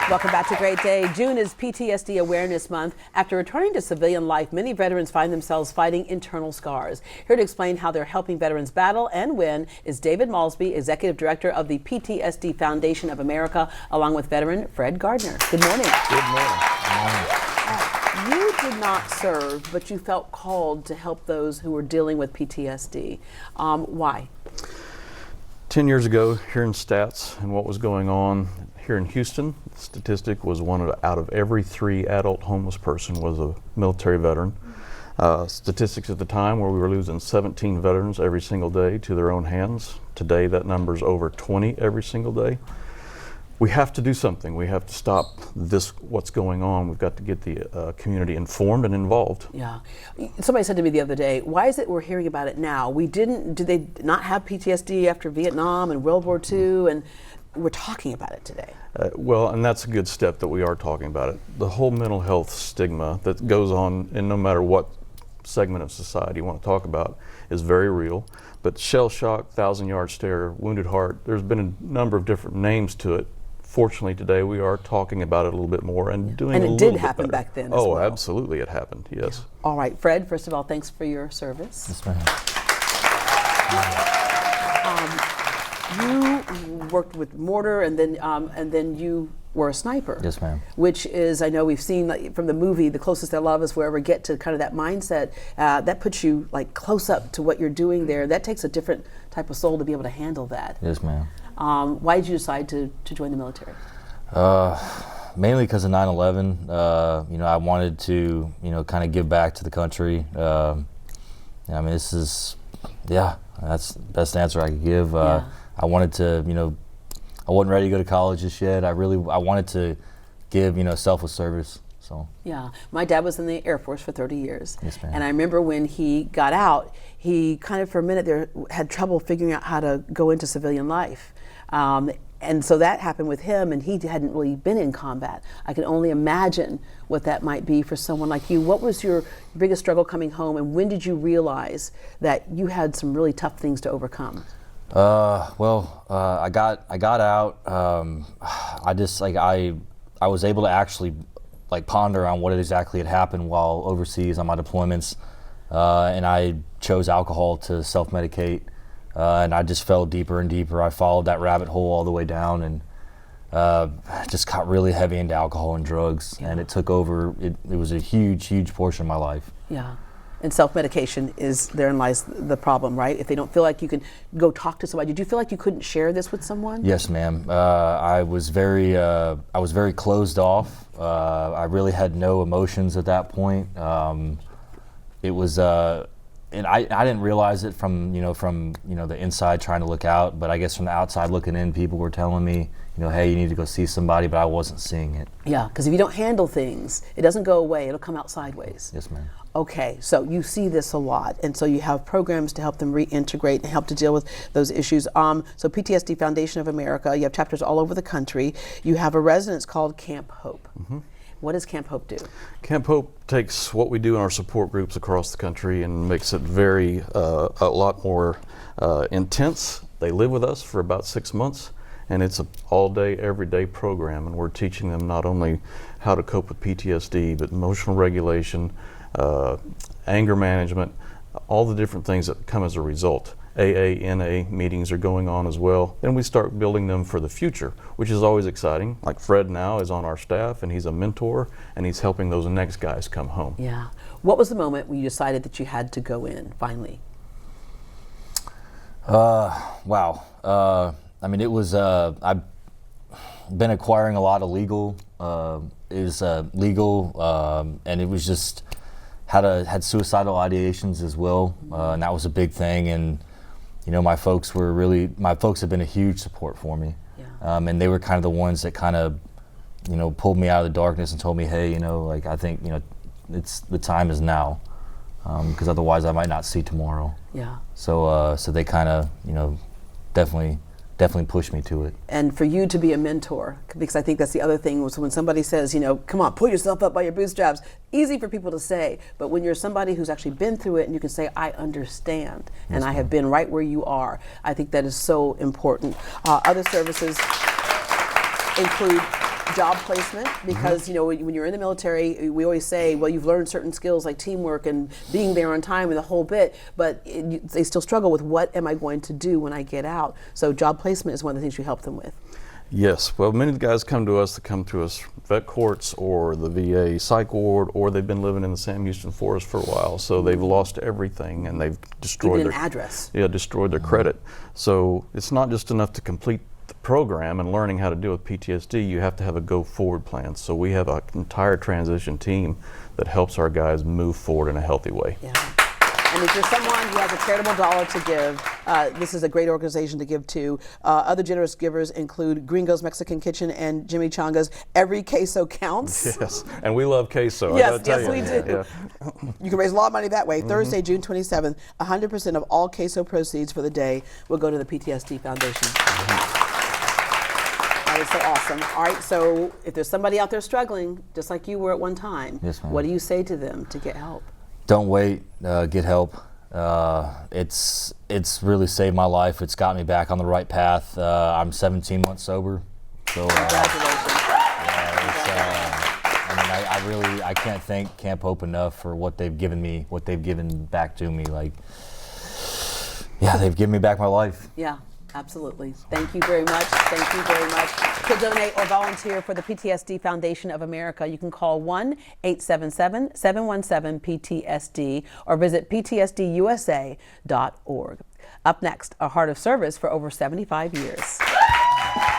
Welcome back to Great Day. June is PTSD Awareness Month. After returning to civilian life, many veterans find themselves fighting internal scars. Here to explain how they're helping veterans battle and win is David Mauslby, Executive Director of the PTSD Foundation of America, along with veteran Fred Gardner. Good morning. Good morning. You did not serve, but you felt called to help those who were dealing with PTSD. Why? 10 years ago, hearing stats and what was going on here in Houston, the statistic was out of every 3 adult homeless person was a military veteran. Statistics at the time where we were losing 17 veterans every single day to their own hands. Today that number's over 20 every single day. We have to do something. We have to stop what's going on. We've got to get the community informed and involved. Yeah. Somebody said to me the other day, why is it we're hearing about it now? Did they not have PTSD after Vietnam and World War II? And we're talking about it today. Well, and that's a good step that we are talking about it. The whole mental health stigma that goes on, and no matter what segment of society you want to talk about, is very real. But shell shock, 1,000-yard stare, wounded heart, there's been a number of different names to it. Fortunately, today we are talking about it a little bit more and doing a little bit better. And it did happen back then as well. well. Absolutely it happened, yes. Yeah. All right, Fred, first of all, thanks for your service. Yes, ma'am. You worked with mortar, and then you were a sniper. Yes, ma'am. Which is, I know we've seen from the movie, the closest that a lot of us will ever get to kind of that mindset. That puts you like close up to what you're doing there. That takes a different type of soul to be able to handle that. Yes, ma'am. Why did you decide to join the military? Mainly because of 9/11. I wanted to, kind of give back to the country. That's the best answer I could give. Yeah. I wanted to, I wasn't ready to go to college just yet. I wanted to give, selfless service. So. Yeah, my dad was in the Air Force for 30 years. Yes, ma'am. And I remember when he got out, he kind of for a minute there had trouble figuring out how to go into civilian life. And so that happened with him, and he hadn't really been in combat. I can only imagine what that might be for someone like you. What was your biggest struggle coming home, and when did you realize that you had some really tough things to overcome? I got out. I was able to actually ponder on what exactly had happened while overseas on my deployments, and I chose alcohol to self-medicate, and I just fell deeper and deeper. I followed that rabbit hole all the way down, and just got really heavy into alcohol and drugs, and it took over. It was a huge portion of my life. Yeah. And self-medication therein lies the problem, right? If they don't feel like you can go talk to somebody. Did you feel like you couldn't share this with someone? Yes, ma'am. I was very closed off. I really had no emotions at that point. It was, and I didn't realize it from the inside trying to look out, but I guess from the outside looking in, people were telling me, hey, you need to go see somebody, but I wasn't seeing it. Yeah, because if you don't handle things, it doesn't go away. It'll come out sideways. Yes, ma'am. Okay, so you see this a lot, and so you have programs to help them reintegrate and help to deal with those issues. So PTSD Foundation of America, you have chapters all over the country. You have a residence called Camp Hope. Mm-hmm. What does Camp Hope do? Camp Hope takes what we do in our support groups across the country and makes it a lot more intense. They live with us for about 6 months, and it's an all-day, everyday program, and we're teaching them not only how to cope with PTSD, but emotional regulation, anger management, all the different things that come as a result. AA, NA meetings are going on as well. Then we start building them for the future, which is always exciting. Like Fred now is on our staff, and he's a mentor, and he's helping those next guys come home. Yeah. What was the moment when you decided that you had to go in, finally? Wow. It was, I've been acquiring a lot of legal, and it was just, had suicidal ideations as well, and that was a big thing. And my folks have been a huge support for me. Yeah. And they were kind of the ones that kind of pulled me out of the darkness and told me, hey, I think it's the time is now, because otherwise I might not see tomorrow. Yeah. So they kind of definitely pushed me to it. And for you to be a mentor, because I think that's the other thing, was when somebody says, come on, pull yourself up by your bootstraps, easy for people to say, but when you're somebody who's actually been through it and you can say, I understand, and I have been right where you are, I think that is so important. Other services include job placement, because you know when you're in the military, we always say, well, you've learned certain skills like teamwork and being there on time and the whole bit, but they still struggle with what am I going to do when I get out. So job placement is one of the things you help them with. Yes, well, many of the guys come to us vet courts or the VA psych ward, or they've been living in the Sam Houston forest for a while, so they've lost everything and they've destroyed Even their an address. Yeah, destroyed their credit. So it's not just enough to complete the program and learning how to deal with PTSD. You have to have a go forward plan. So we have an entire transition team that helps our guys move forward in a healthy way. Yeah. And if you're someone who has a charitable dollar to give, this is a great organization to give to. Other generous givers include Gringo's Mexican Kitchen and Jimmy Changa's Every Queso Counts. Yes, and we love queso. Yes, I gotta tell yes, you. we do. Yeah. You can raise a lot of money that way. Thursday, June 27th, 100% of all queso proceeds for the day will go to the PTSD Foundation. That is so awesome. All right, so if there's somebody out there struggling, just like you were at one time, Yes, ma'am. what do you say to them to get help? Don't wait, get help. It's really saved my life. It's got me back on the right path. I'm 17 months sober. So, Congratulations. I can't thank Camp Hope enough for what they've given me, what they've given back to me. Like, yeah, they've given me back my life. Yeah, absolutely. Thank you very much. Thank you very much. To donate or volunteer for the PTSD Foundation of America, you can call 1-877-717-PTSD or visit ptsdusa.org. Up next, a heart of service for over 75 years.